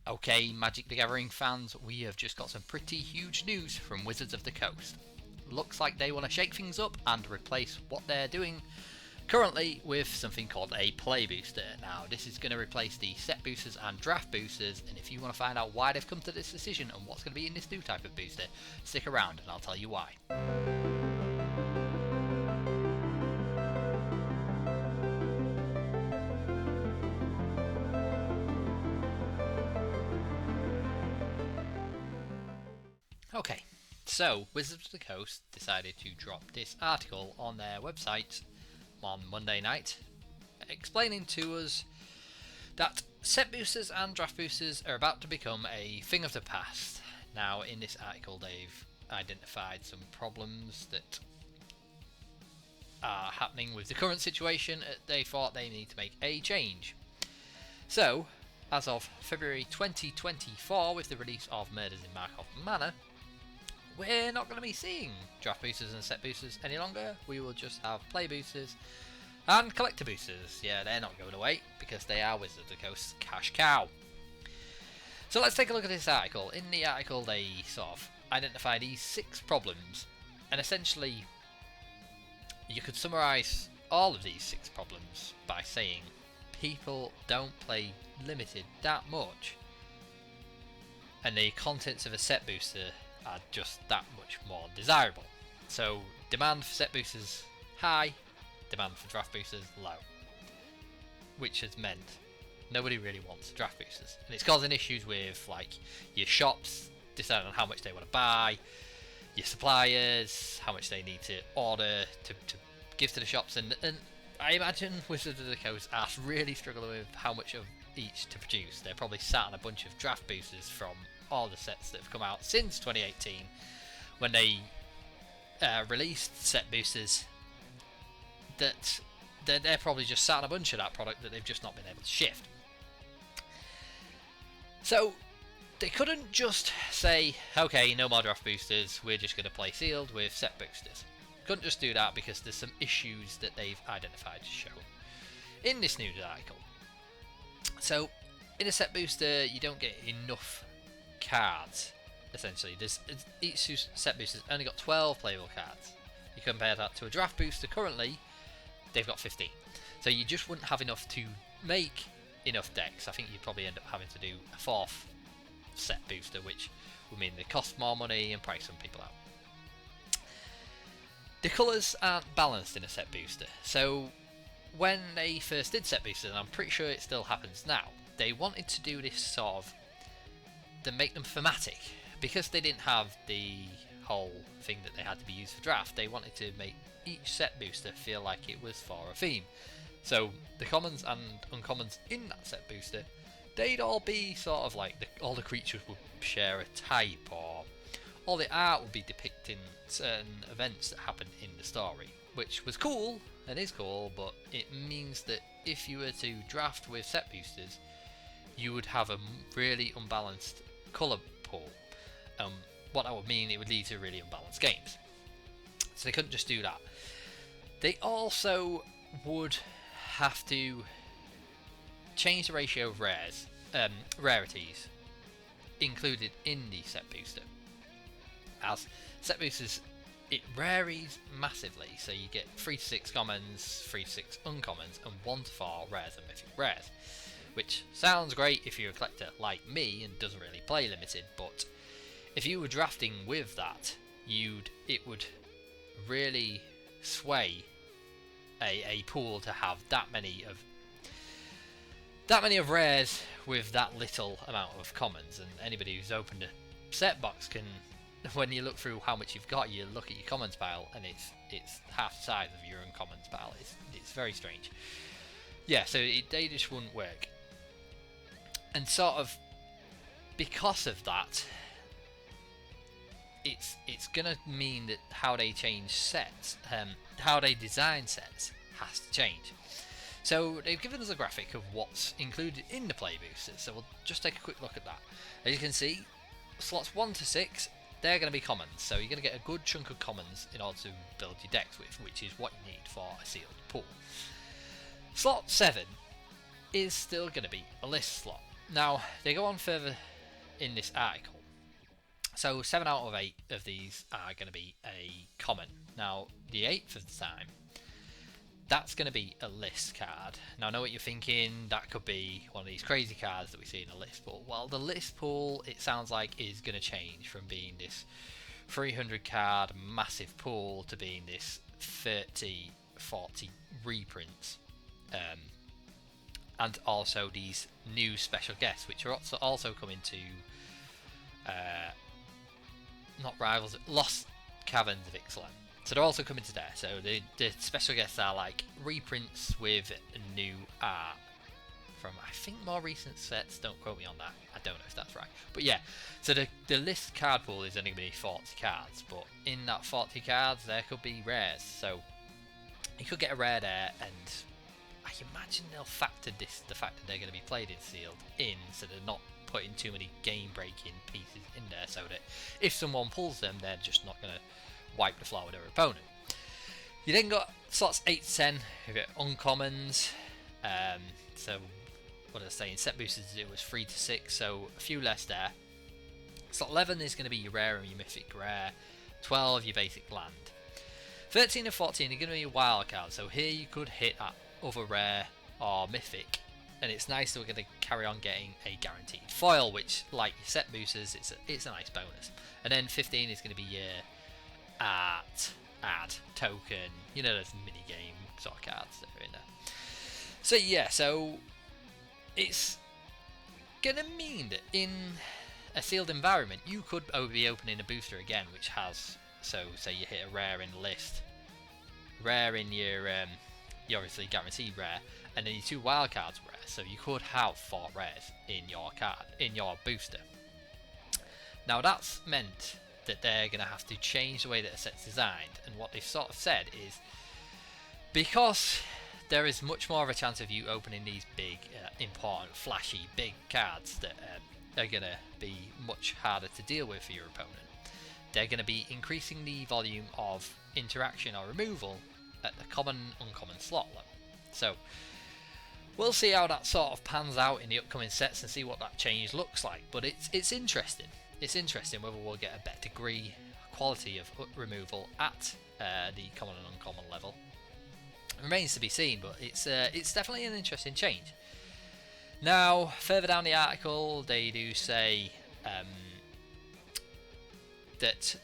Okay, Magic the Gathering fans, we have just got some pretty huge news from Wizards of the Coast. Looks like they want to shake things up and replace what they're doing currently with something called a play booster. Now, this is going to replace the set boosters and draft boosters, and if you want to find out why they've come to this decision and what's going to be in this new type of booster, stick around and I'll tell you why. Okay, so Wizards of the Coast decided to drop this article on their website on Monday night, explaining to us that set boosters and draft boosters are about to become a thing of the past. Now, in this article, they've identified some problems that are happening with the current situation. They thought they need to make a change. So, as of February 2024, with the release of Murders in Markov Manor, we're not going to be seeing draft boosters and set boosters any longer. We will just have play boosters and collector boosters. Yeah, they're not going away because they are Wizards of the Coast's cash cow. So let's take a look at this article. In the article, they sort of identify these 6 problems, and essentially you could summarise all of these 6 problems by saying people don't play limited that much, and the contents of a set booster are just that much more desirable. So demand for set boosters high, demand for draft boosters low, which has meant nobody really wants draft boosters, and it's causing issues with like your shops deciding on how much they want to buy, your suppliers how much they need to order to give to the shops, and I imagine Wizards of the Coast are really struggling with how much of each to produce. They're probably sat on a bunch of draft boosters from all the sets that have come out since 2018 when they released set boosters, that they're probably just sat on a bunch of that product that they've just not been able to shift. So they couldn't just say, okay, no more draft boosters, we're just going to play sealed with set boosters. Couldn't just do that because there's some issues that they've identified to show in this news article. So in a set booster you don't get enough cards. Essentially, each set booster's only got 12 playable cards. You compare that to a draft booster currently, they've got 15. So you just wouldn't have enough to make enough decks. I think you'd probably end up having to do a 4th set booster, which would mean they cost more money and price some people out. The colours aren't balanced in a set booster. So when they first did set boosters, and I'm pretty sure it still happens now, they wanted to do this sort of to make them thematic, because they didn't have the whole thing that they had to be used for draft. They wanted to make each set booster feel like it was for a theme. So the commons and uncommons in that set booster, they'd all be sort of like all the creatures would share a type, or all the art would be depicting certain events that happened in the story, which was cool and is cool, but it means that if you were to draft with set boosters, you would have a really unbalanced colour pool. What that would mean, it would lead to really unbalanced games. So they couldn't just do that. They also would have to change the ratio of rarities included in the set booster. As set boosters, it varies massively, so you get 3 to 6 commons, 3 to 6 uncommons, and 1 to 4 rares and mythic rares. Which sounds great if you're a collector like me and doesn't really play limited, but if you were drafting with that, it would really sway a pool to have that many of rares with that little amount of commons. And anybody who's opened a set box can, when you look through how much you've got, you look at your commons pile and it's half the size of your uncommons pile. It's very strange. Yeah, so they just wouldn't work. And sort of because of that, it's gonna mean that how they change sets, how they design sets has to change. So they've given us a graphic of what's included in the play boosters, so we'll just take a quick look at that. As you can see, slots 1 to 6, they're going to be commons, so you're going to get a good chunk of commons in order to build your decks with, which is what you need for a sealed pool. Slot 7 is still going to be a list slot. Now, they go on further in this article. So 7 out of 8 of these are going to be a common. Now, the 8th of the time, that's going to be a list card. Now, I know what you're thinking, that could be one of these crazy cards that we see in a list pool. Well, the list pool, it sounds like, is going to change from being this 300 card massive pool to being this 30, 40 reprints. And also these new special guests, which are also coming to not Rivals, Lost Caverns of Ixalan. So they're also coming to there. So the special guests are like reprints with new art from, I think, more recent sets. Don't quote me on that. I don't know if that's right. But yeah, so the list card pool is only going to be 40 cards. But in that 40 cards, there could be rares. So you could get a rare there, and I imagine they'll factor the fact that they're going to be played in sealed in, so they're not putting too many game-breaking pieces in there, so that if someone pulls them, they're just not going to wipe the floor with their opponent. You then got slots 8 to 10, you've got uncommons, so what did I say, in set boosters it was 3 to 6, so a few less there. Slot 11 is going to be your rare and your mythic rare, 12 your basic land. 13 and 14 are going to be your wild cards, so here you could hit at other rare or mythic, and it's nice that we're going to carry on getting a guaranteed foil, which, like your set boosters, it's a nice bonus. And then 15 is going to be your add token, you know, those mini game sort of cards that are in there. So yeah, so it's going to mean that in a sealed environment you could be opening a booster again, which has, so say you hit a rare in the list, rare in your you obviously guaranteed rare, and then your 2 wild cards rare, so you could have 4 rares in your card, in your booster. Now that's meant that they're going to have to change the way that a set's designed, and what they've sort of said is, because there is much more of a chance of you opening these big, important, flashy, big cards that are going to be much harder to deal with for your opponent, they're going to be increasing the volume of interaction or removal at the common uncommon slot level. So we'll see how that sort of pans out in the upcoming sets and see what that change looks like, but it's interesting. It's interesting whether we'll get a better degree, quality of removal at the common and uncommon level. It remains to be seen, but it's definitely an interesting change. Now, further down the article, they do say that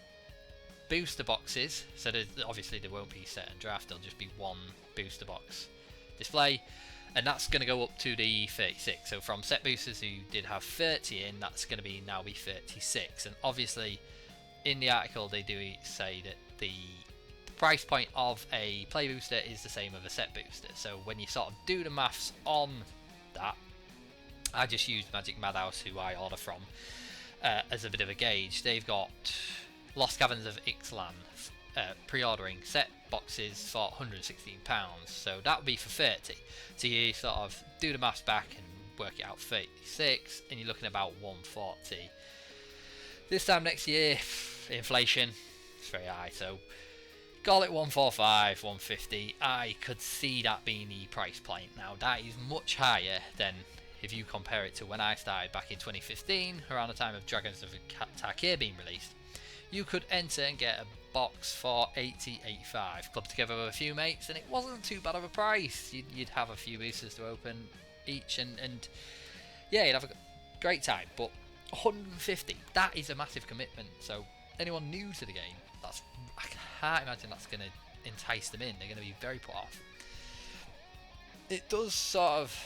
booster boxes, so obviously there won't be set and draft, there'll just be one booster box display, and that's going to go up to the 36. So from set boosters who did have 30 in, that's going to now be 36. And obviously in the article they do say that the price point of a play booster is the same of a set booster. So when you sort of do the maths on that, I just used Magic Madhouse, who I order from, as a bit of a gauge. They've got Lost Caverns of Ixalan pre-ordering set boxes for £116, so that would be for 30. So you sort of do the maths back and work it out, 36, and you're looking about 140. This time next year, inflation is very high, so call it 145, 150. I could see that being the price point. Now that is much higher than if you compare it to when I started back in 2015, around the time of Dragons of Tarkir being released. You could enter and get a box for 80, 85, clubbed together with a few mates, and it wasn't too bad of a price. You'd have a few boosters to open each, and yeah, you'd have a great time. But 150, that is a massive commitment. So anyone new to the game, I can't imagine that's going to entice them in. They're going to be very put off. It does sort of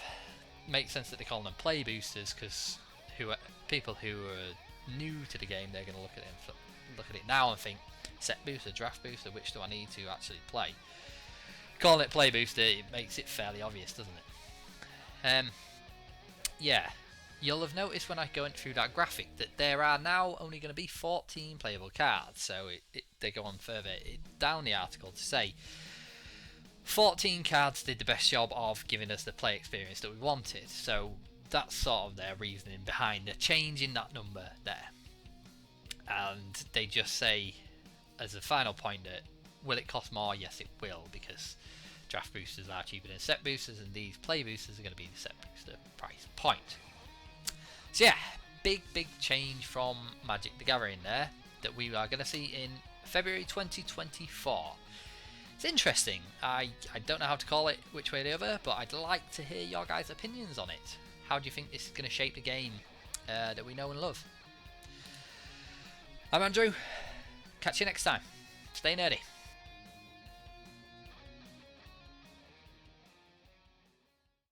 make sense that they call them play boosters, because people who are new to the game, they're going to look at it now and think, set booster, draft booster, which do I need to actually play? Calling it play booster, it makes it fairly obvious, doesn't it? Yeah, you'll have noticed when I go through that graphic that there are now only going to be 14 playable cards. So they go on further down the article to say 14 cards did the best job of giving us the play experience that we wanted. So that's sort of their reasoning behind the change in that number there. And they just say, as a final point, that will it cost more? Yes, it will, because draft boosters are cheaper than set boosters, and these play boosters are going to be the set booster price point. So yeah, big change from Magic the Gathering there that we are going to see in February 2024. It's interesting. I don't know how to call it which way or the other, but I'd like to hear your guys' opinions on it. How do you think this is going to shape the game that we know and love? I'm Andrew. Catch you next time. Stay nerdy.